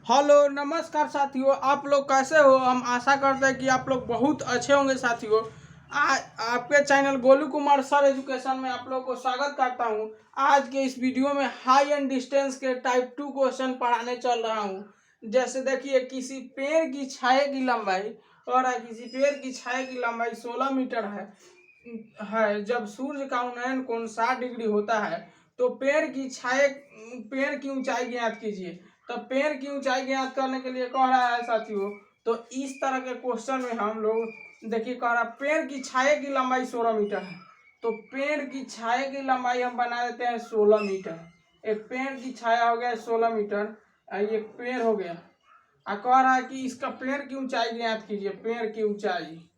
Hello नमस्कार साथियों, आप लोग कैसे हो। हम आशा करते हैं कि आप लोग बहुत अच्छे होंगे साथियों। आपके channel Golu Kumar sir education में आप लोग को स्वागत करता हूं। आज के इस वीडियो में हाई एंड डिस्टेंस के टाइप 2 क्वेश्चन पढ़ाने चल रहा हूं। जैसे देखिए, किसी पेड़ की छाया की लंबाई और किसी पेड़ की छाया की लंबाई 16 मीटर है। जब सूर्य का उन्नयन कोण 60 डिग्री होता है तो पेड़ की ऊंचाई ज्ञात कीजिए। तो पेड़ की ऊंचाई ज्ञात करने के लिए कह रहा है साथियों। तो इस तरह के क्वेश्चन में हम लोग देखिए, कह रहा पेड़ की छाया की लंबाई 16 मीटर है। तो पेड़ की छाया की लंबाई हम बना देते हैं 16 मीटर। एक पेड़ की छाया हो गया 16 मीटर, ये पेड़ हो गया। कह रहा है कि इसका पेड़ की ऊंचाई ज्ञात कीजिए। पेड़ की ऊंचाई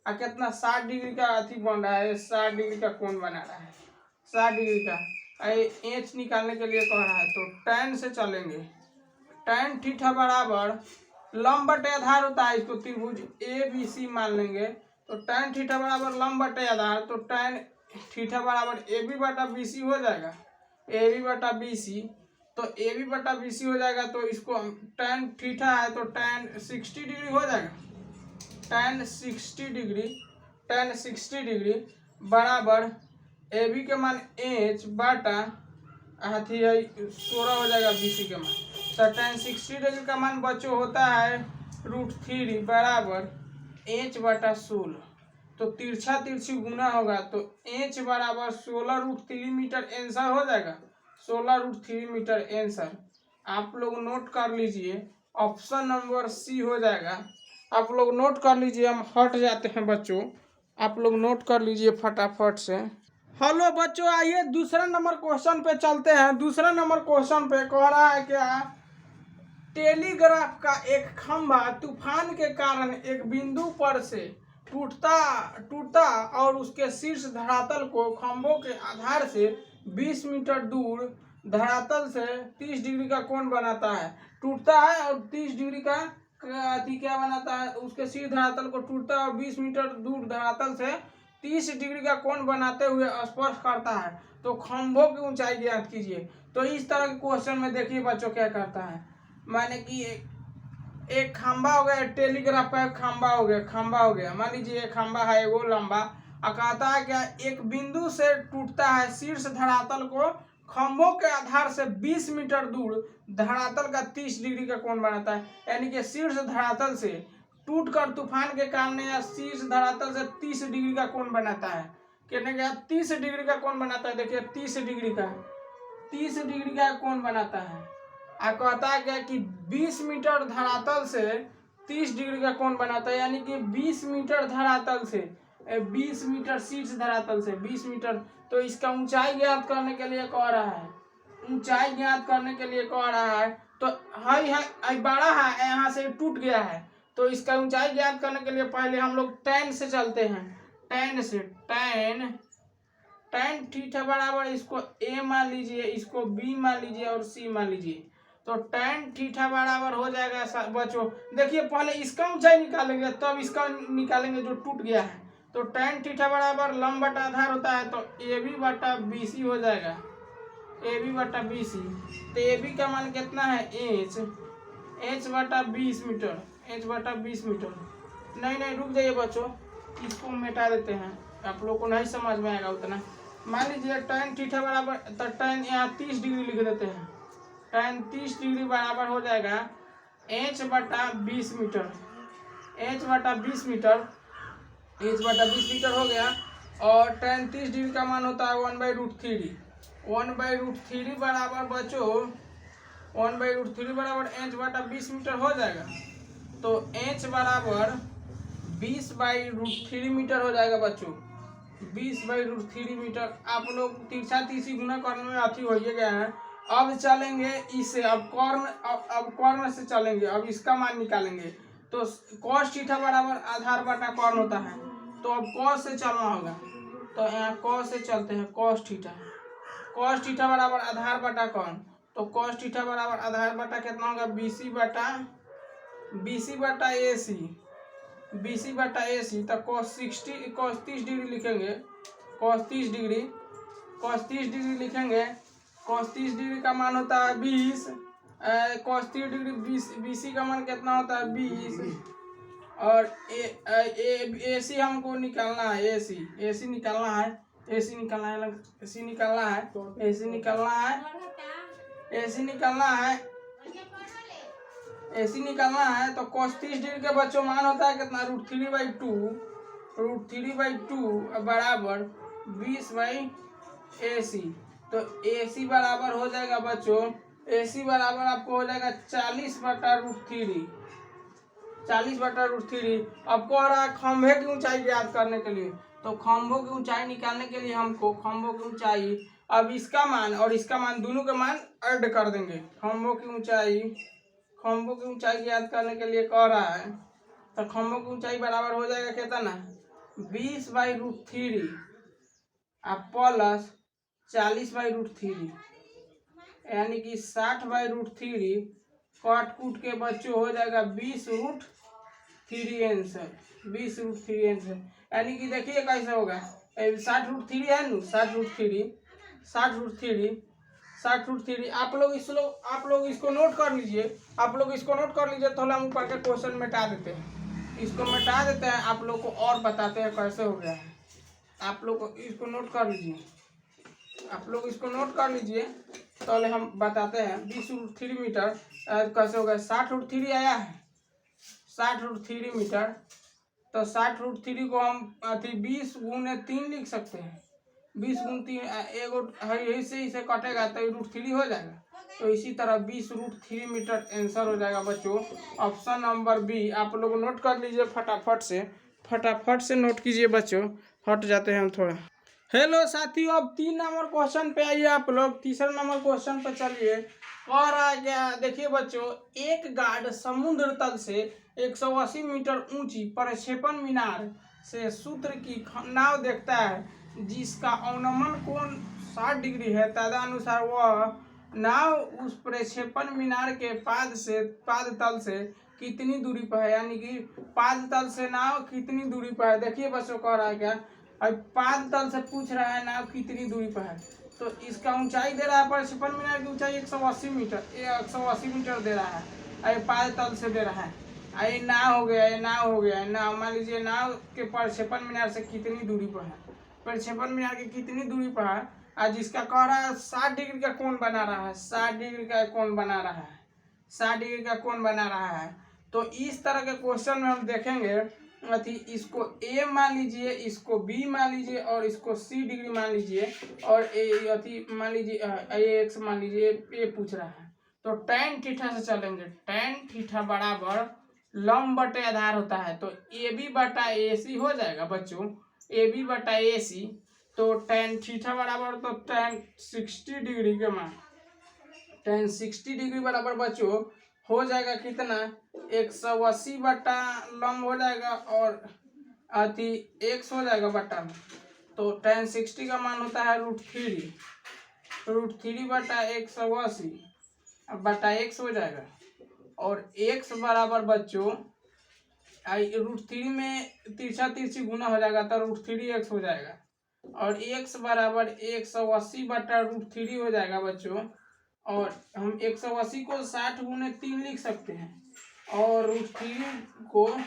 कितना 60 डिग्री का अथी बन रहा है, 60 डिग्री का कोण बना रहा है, 60 डिग्री का। एच निकालने के लिए कह रहा है तो tan से चलेंगे। tan थीटा बराबर लंब बटे आधार होता है, इसको त्रिभुज ए बी सी मान लेंगे। तो tan थीटा बराबर लंब बटे आधार, तो tan थीटा बराबर ए बी बटा बी सी हो जाएगा। ए बी बटा बी सी, तो ए बी बटा बी सी हो जाएगा। तो इसको tan थीटा है तो tan 60 डिग्री हो जाएगा। tan 60 डिग्री बराबर ए बी के मान एच बटा हाथी है 16 हो जाएगा बी सी के मान। तो tan 60 डिग्री का मान बच्चों होता है √3 बराबर एच बटा 16। तो तिरछा तिरछी गुना होगा तो एच बराबर 16 √3 मीटर आंसर हो जाएगा। 16 √3 मीटर आंसर आप लोग नोट कर लीजिए। ऑप्शन नंबर सी हो जाएगा। आप लोग नोट कर लीजिए, हम हट जाते हैं बच्चों। आप लोग नोट कर लीजिए फटाफट से। हेलो बच्चों, आइए दूसरा नंबर क्वेश्चन पे चलते हैं। दूसरा नंबर क्वेश्चन पे कह रहा है क्या, टेलीग्राफ का एक खंभा तूफान के कारण एक बिंदु पर से टूटा और उसके शीर्ष धरातल को खंभों के आधार से 20 मीटर दूर धरातल से 30 डिग्री का कोण बनाता है। टूटता है और 30 डिग्री का क्या बनाता है, उसके शीर्ष धरातल को टूटता है और 20 मीटर दूर धरातल से 30 डिग्री का कोण बनाते हुए स्पर्श करता है। तो खंभों की ऊंचाई ज्ञात कीजिए। तो इस तरह के क्वेश्चन में देखिए बच्चों क्या करता है, माने कि एक खंभा हो गया, टेलीग्राफ का एक खंभा हो गया। मान लीजिए एक खंभा है वो लंबा, कहता है क्या, एक बिंदु से टूटता है, शीर्ष धरातल को खंभों के आधार से 20 मीटर दूर धरातल का 30 डिग्री का कोण बनाता है। यानी कि शीर्ष धरातल से टूटकर तूफान के कारण या शीर्ष धरातल से 30 डिग्री का कोण बनाता है। कहने का 30 डिग्री का कोण बनाता है। देखिए 30 डिग्री का कोण बनाता है। कहता है क्या कि 20 मीटर धरातल से 30 डिग्री का कोण बनाता है। यानी कि 20 मीटर धरातल से 20 मीटर शीर्ष धरातल से 20 मीटर। तो इसका ऊंचाई ज्ञात करने के लिए कह रहा है। ऊंचाई ज्ञात करने के लिए कह रहा है। तो है बड़ा है, यहाँ से टूट गया है। तो इसका ऊंचाई ज्ञात करने के लिए पहले हम लोग tan से चलते हैं। tan से tan थीटा बराबर इसको a मान लीजिए, इसको b मान लीजिए और c मान लीजिए। तो tan थीटा बराबर हो जाएगा बच्चों। देखिए पहले इसका ऊंचाई निकालेंगे तब इसका निकालेंगे जो टूट गया है। तो tan थीटा बराबर लंब बटा आधार होता है, तो ए बी बटा बी सी हो जाएगा। ए बी बटा बी सी, तो ए बी का मान कितना है एच बटा 20 मीटर, एच बटा 20 मीटर। नहीं रुक जाइए बच्चों, इसको मिटा देते हैं, आप लोग को नहीं समझ में आएगा उतना। मान लीजिए tan थीटा बराबर, तो tan यहाँ 30 डिग्री लिख देते हैं। tan 30 डिग्री बराबर हो जाएगा एच बटा 20 मीटर, एच बटा 20 मीटर, एच बटा 20 मीटर हो गया। और tan 30 डिग्री का मान होता है 1/√3। 1/√3 बराबर बच्चों 1/√3 बराबर एच बटा 20 मीटर हो जाएगा। तो एच बराबर 20/√3 मीटर हो जाएगा बच्चों। 20/√3 मीटर। आप लोग तिरछा तीसरी गुना करने में अथी हो गया है। अब चलेंगे इससे, अब कॉर्न से चलेंगे। अब इसका मान निकालेंगे। तो cos थीटा बराबर आधार बटा कॉर्न होता है। तो अब cos से चलना होगा। तो यहाँ cos से चलते हैं। cos थीटा बराबर आधार बटा कॉर्न। तो cos थीटा बराबर आधार बटा कितना होगा, BC बटा AC। तो cos 30 डिग्री लिखेंगे। cos 30 डिग्री लिखेंगे। cos 30 डिग्री का मान होता है 20 cos 3 डिग्री BC का मान कितना होता है 20। और AC हमको निकालना है, AC निकालना है, AC निकालना है, AC निकालना है, AC निकालना है, AC निकालना है, AC निकालना है। तो cos 30 डिग्री के बच्चों मान होता है कितना √3/2 बराबर 20/AC। तो AC बराबर हो जाएगा बच्चों, AC बराबर आपको हो जाएगा 40/√3। 40/√3। अब कह रहा है खंभे की ऊंचाई ज्ञात करने के लिए। तो खंभों की ऊंचाई निकालने के लिए हमको खंभों की ऊंचाई, अब इसका मान और इसका मान दोनों के मान ऐड कर देंगे। खंभों की ऊंचाई ज्ञात करने के लिए कह रहा है। तो खंभों की ऊंचाई बराबर हो जाएगा कितना 20/√3 प्लस 40/√3, यानी कि 60/√3 काट कूट के बच्चों हो जाएगा 20√3 आंसर। 20√3 आंसर, यानी कि देखिए कैसे होगा। 60√3 है ना, 60√3 आप लोग इसको नोट कर लीजिए। तो हम ऊपर के क्वेश्चन मिटा देते हैं, इसको मिटा देते हैं, आप लोग को और बताते हैं कैसे हो गया है। आप लोग इसको नोट कर लीजिए, तो हम बताते हैं। 20√3 मीटर कैसे हो गया, 60√3 आया है, 60√3 मीटर। तो 60√3 को हम 20 × 3 लिख सकते हैं। 20 × 3 एगो यही से इसे कटेगा तो √3 हो जाएगा। तो इसी तरह 20√3 मीटर आंसर हो जाएगा बच्चों, ऑप्शन नंबर बी। आप लोग नोट कर लीजिए फटाफट से नोट कीजिए बच्चों। हट जाते हैं हम थोड़ा। हेलो साथियों, अब 3 नंबर क्वेश्चन पे आइए आप लोग। तीसरा नंबर क्वेश्चन पे चलिए। कह रहा है क्या, देखिए बच्चों, एक गार्ड समुद्र तल से 180 मीटर ऊंची प्रक्षेपण मीनार से सूत्र की नाव देखता है, जिसका अवनमन कोण 60 डिग्री है। तदनुसार वह नाव उस प्रक्षेपण मीनार के पाद तल से कितनी दूरी पर है, यानी कि पाद तल से नाव कितनी दूरी पर है। देखिए बच्चों, कह रहा है क्या, अब पाद तल से पूछ रहा है नाव कितनी दूरी पर है। तो इसका ऊंचाई दे रहा है, प्रक्षेपण मीनार की ऊंचाई 180 मीटर, 180 मीटर दे रहा है। अरे पाद तल से दे रहा है। ये नाव हो गया, नाव मान लीजिए, नाव के प्रक्षेपण मीनार से कितनी दूरी पर है, प्रक्षेपण मीनार की कितनी दूरी पर है। आज जिसका कह रहा है 60 डिग्री का कोण बना रहा है, 60 डिग्री का कोण बना रहा है, 60 डिग्री का कोण बना रहा है। तो इस तरह के क्वेश्चन में हम देखेंगे, इसको ए मान लीजिए, इसको बी मान लीजिए, और इसको सी डिग्री मान लीजिए, और मान लीजिए एक्स मान लीजिए, ए पूछ रहा है। तो tan थीटा से चलेंगे। tan थीटा बराबर लंब बटे आधार होता है। तो AB/AC हो जाएगा बच्चों, AB/AC। तो tan थीटा बराबर तो tan 60 डिग्री के मान, tan 60 डिग्री बराबर बच्चों हो जाएगा कितना 180 बटा लंब हो जाएगा, और x हो जाएगा बटा में। तो tan 60 का मान होता है √3 बटा 180 बटा x हो जाएगा। और x बराबर बच्चों √3 में तिरछा तिरछी गुना हो जाएगा, तो √3x हो जाएगा। और x बराबर 180 बटा √3 हो जाएगा बच्चों। और हम 180 को 60 × 3 लिख सकते हैं, और √3 को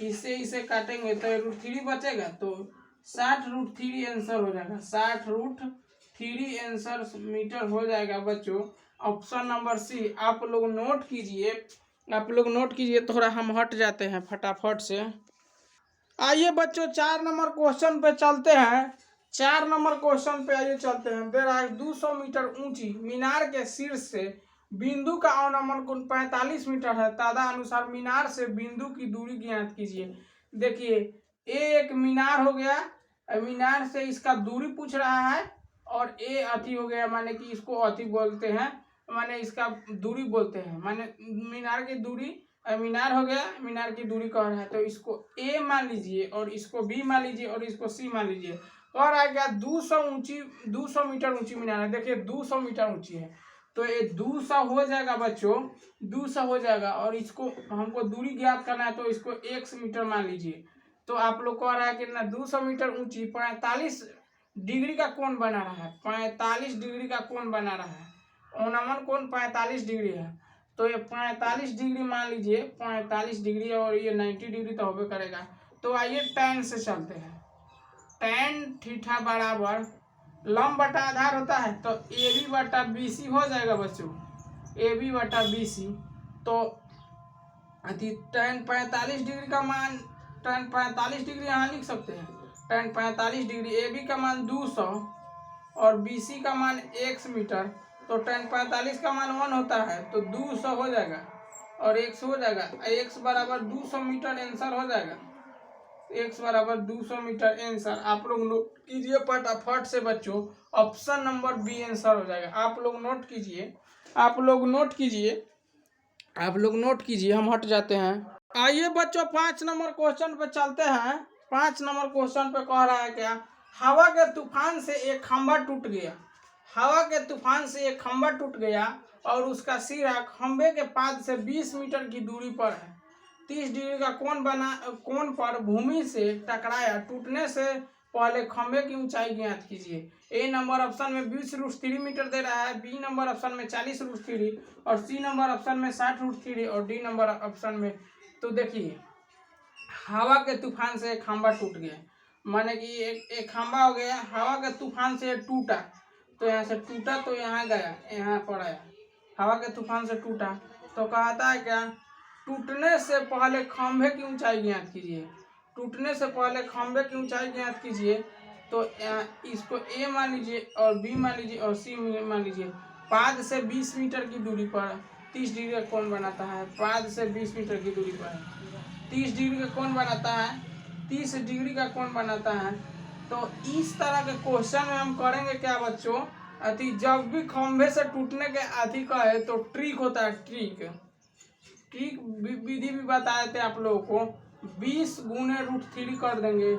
इसे काटेंगे तो √3 बचेगा। तो 60√3 आंसर हो जाएगा, 60√3 आंसर मीटर हो जाएगा बच्चों, ऑप्शन नंबर सी। आप लोग नोट कीजिए, थोड़ा हम हट जाते हैं फटाफट से। आइए बच्चों, 4 नंबर क्वेश्चन पे चलते हैं। 4 नंबर क्वेश्चन पे आइए चलते हैं। दे रहा है 200 मीटर ऊंची मीनार के शीर्ष से बिंदु का अवनमन कोण 45 मीटर है। तदनुसार मीनार से बिंदु की दूरी ज्ञात कीजिए। देखिए, एक मीनार हो गया, मीनार से इसका दूरी पूछ रहा है, और हो गया, माने कि इसको बोलते हैं, माने इसका दूरी बोलते हैं, माने मीनार की दूरी, मीनार हो गया, मीनार की दूरी कह रहा है। तो इसको ए मान लीजिए, और इसको बी मान लीजिए, और इसको सी मान लीजिए। कह रहा है क्या 200 मीटर ऊंची मीनार है। देखिए 200 मीटर ऊंची है, तो ये 200 हो जाएगा बच्चों, 200 हो जाएगा। और इसको हमको दूरी ज्ञात करना है, तो इसको 1 मीटर मान लीजिए। तो आप लोग कह रहा है कि ना 200 मीटर ऊंची 45 डिग्री का कोण बना रहा है, 45 डिग्री का कोण बना रहा है। अवनमन कोण 45 डिग्री है। तो ये 45 डिग्री मान लीजिए, 45 डिग्री और ये 90 डिग्री तो होबे करेगा। तो आइए tan से चलते हैं। tan थीटा बराबर लंब बटा आधार होता है, तो AB बटा BC हो जाएगा बच्चों, AB बटा BC। तो tan 45 डिग्री का मान, tan 45 डिग्री यहाँ लिख सकते हैं। tan 45 डिग्री, AB का मान 200 और BC का मान x मीटर। तो tan 45 का मान 1 होता है, तो 200 हो जाएगा और x हो जाएगा, x बराबर 200 मीटर आंसर हो जाएगा। x बराबर 200 मीटर आंसर आप लोग नोट कीजिए फटाफट से बच्चों, ऑप्शन नंबर बी आंसर हो जाएगा। आप लोग नोट कीजिए, आप लोग नोट कीजिए, आप लोग नोट कीजिए। हम हट जाते हैं। आइए बच्चों 5 नंबर क्वेश्चन पे चलते हैं। 5 नंबर क्वेश्चन पे कह रहा है क्या, हवा के तूफान से एक खंभा टूट गया। हवा के तूफान से एक खंभा टूट गया और उसका सिरा खंभे के पाद से 20 मीटर की दूरी पर है। 30 डिग्री का कोण पर भूमि से टकराया। टूटने से पहले खंभे की ऊंचाई ज्ञात कीजिए। ए नंबर ऑप्शन में 20√3 मीटर दे रहा है, बी नंबर ऑप्शन में 40√3 और सी नंबर ऑप्शन में 60√3 और डी नंबर ऑप्शन में। तो देखिए हवा के तूफान से एक खंभा टूट गया, माने कि एक खंभा हो गया, हवा के तूफान से टूटा, तो यहाँ से टूटा तो यहाँ गया, यहाँ पर आया, हवा के तूफान से टूटा। तो कहता है क्या, टूटने से पहले खंभे की ऊंचाई ज्ञात कीजिए। टूटने से पहले खंभे की ऊंचाई ज्ञात कीजिए। तो इसको ए मान लीजिए और बी मान लीजिए और सी मान लीजिए। पाद से 20 मीटर की दूरी पर 30 डिग्री का कोण बनाता है। पाद से 20 मीटर की दूरी पर 30 डिग्री का कोण बनाता है, 30 डिग्री का कोण बनाता है। तो इस तरह के क्वेश्चन में हम करेंगे क्या बच्चों, जब भी खंभे से टूटने के आदि का है तो ट्रिक होता है, ट्रिक विधि भी बताए थे आप लोगों को। 20 गुने √3 कर देंगे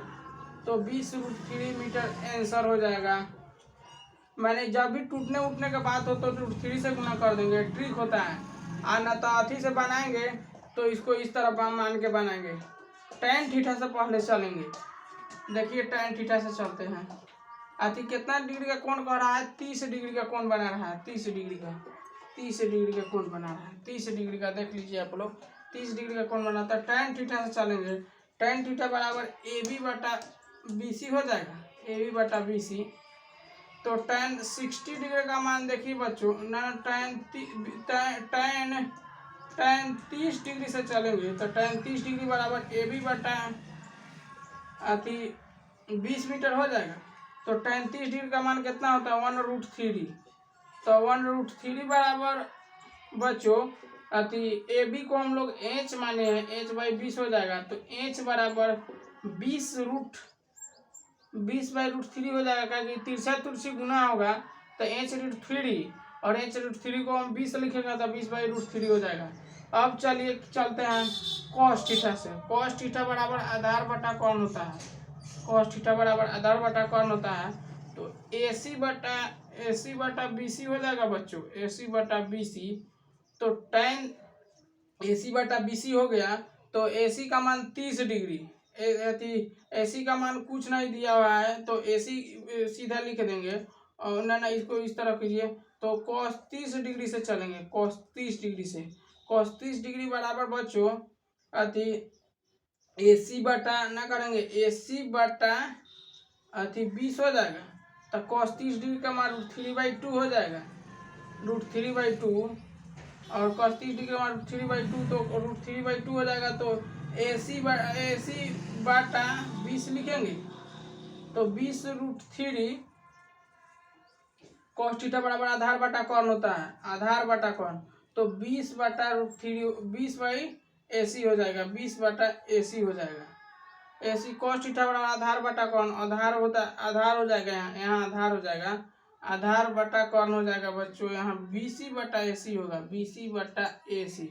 तो 20√3 मीटर आंसर हो जाएगा। मैंने जब भी टूटने उठने के बात हो तो √3 से गुना कर देंगे, ट्रिक होता है। और न तो अथी से बनाएंगे तो इसको इस तरह मान के बनाएंगे। tan थीटा से पहले चलेंगे। देखिए tan थीटा से चलते हैं। अथी कितना डिग्री का कोण कह रहा है, 30 डिग्री का कोण बना रहा है, 30 डिग्री का, 30 डिग्री का कोण बना रहा है, 30 डिग्री का देख लीजिए आप लोग, 30 डिग्री का कोण बनाता है। tan थीटा से चलेंगे। tan थीटा बराबर AB बटा BC हो जाएगा, AB बटा BC। तो tan 60 डिग्री का मान देखिए बच्चों, ना tan 30 डिग्री से चलेंगे तो tan 30 डिग्री बराबर AB बटा अथी 20 मीटर हो जाएगा। तो tan 30 डिग्री का मान कितना होता है, 1√3। तो 1√3 बराबर बच्चों अति AB को हम लोग h माने हैं, h/20 हो जाएगा। तो h बराबर 20/√3 हो जाएगा, क्योंकि तिरछा तुरछी गुना होगा तो h√3 और h√3 को हम 20 लिखेंगे तो 20/√3 हो जाएगा। अब चलिए चलते हैं cos थीटा से। cos थीटा बराबर आधार बटा कौन होता है, cos थीटा बराबर आधार बटा कौन होता है। तो AC बटा BC हो जाएगा बच्चों, AC बटा BC। तो tan AC बटा BC हो गया। तो AC का मान 30 डिग्री, AC का मान कुछ नहीं दिया हुआ है तो AC सीधा लिख देंगे और ना इसको इस तरह कीजिए। तो cos 30 डिग्री से चलेंगे, cos 30 डिग्री से, cos 30 डिग्री बराबर बच्चों अति AC बटा ना करेंगे, AC बटा अति 20 हो जाएगा। तो cos 30 डिग्री का मान √3/2 हो जाएगा, √3/2 और cos 30 डिग्री का मान √3/2 तो √3/2 हो जाएगा। तो AC बटा 20 लिखेंगे तो 20√3 cos थीटा बराबर आधार बटा कौन होता है, आधार बटा कौन। तो 20 बटा √3 20/AC हो जाएगा, 20 बटा AC हो जाएगा। AC cos थीटा बराबर आधार बटा कौन, आधार होता आधार हो जाएगा, यहाँ आधार हो जाएगा, आधार बटा कौन हो जाएगा बच्चों, यहाँ BC बटा AC होगा, BC बटा AC,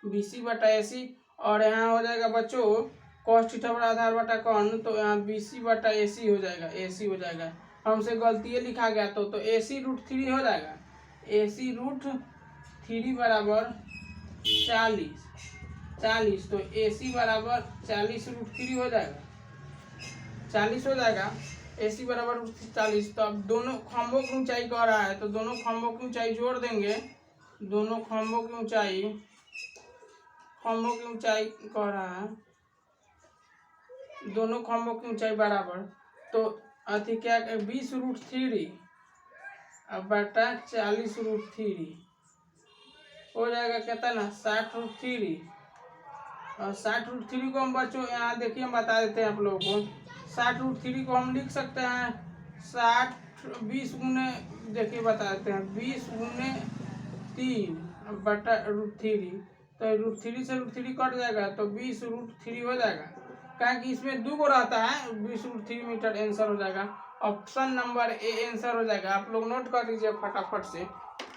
BC बटा AC। और यहाँ हो जाएगा बच्चों cos थीटा बराबर आधार बटा कौन, तो यहाँ BC बटा AC हो जाएगा, AC हो जाएगा। हमसे गलती लिखा गया तो AC √3 हो जाएगा, AC √3 बराबर 40। तो AC बराबर 40√3 हो जाएगा, 40 हो जाएगा, AC बराबर 40। तो अब दोनों खंभों की ऊंचाई कह रहा है तो दोनों खंभों की ऊंचाई जोड़ देंगे, दोनों खम्भों की ऊंचाई कह रहा है दोनों खम्भों की ऊंचाई बराबर, तो अति क्या 20√3 अब बटा 40√3 हो जाएगा कितना 60√3। और 60√3 को हम बच्चों यहाँ देखिए हम बता देते हैं आप लोगों को। 60√3 को हम लिख सकते हैं 20 गुने देखिए बता देते हैं 20 गुने 3 बटा √3, तो √3 से √3 कट जाएगा तो 20√3 हो जाएगा। क्या कि इसमें 2 को रहता है 20√3 मीटर आंसर हो जाएगा। ऑप्शन नंबर ए आंसर हो जाएगा। आप लोग नोट कर लीजिए फटाफट से,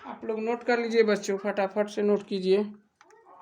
आप लोग नोट कर लीजिए बच्चों, फटाफट से नोट कीजिए।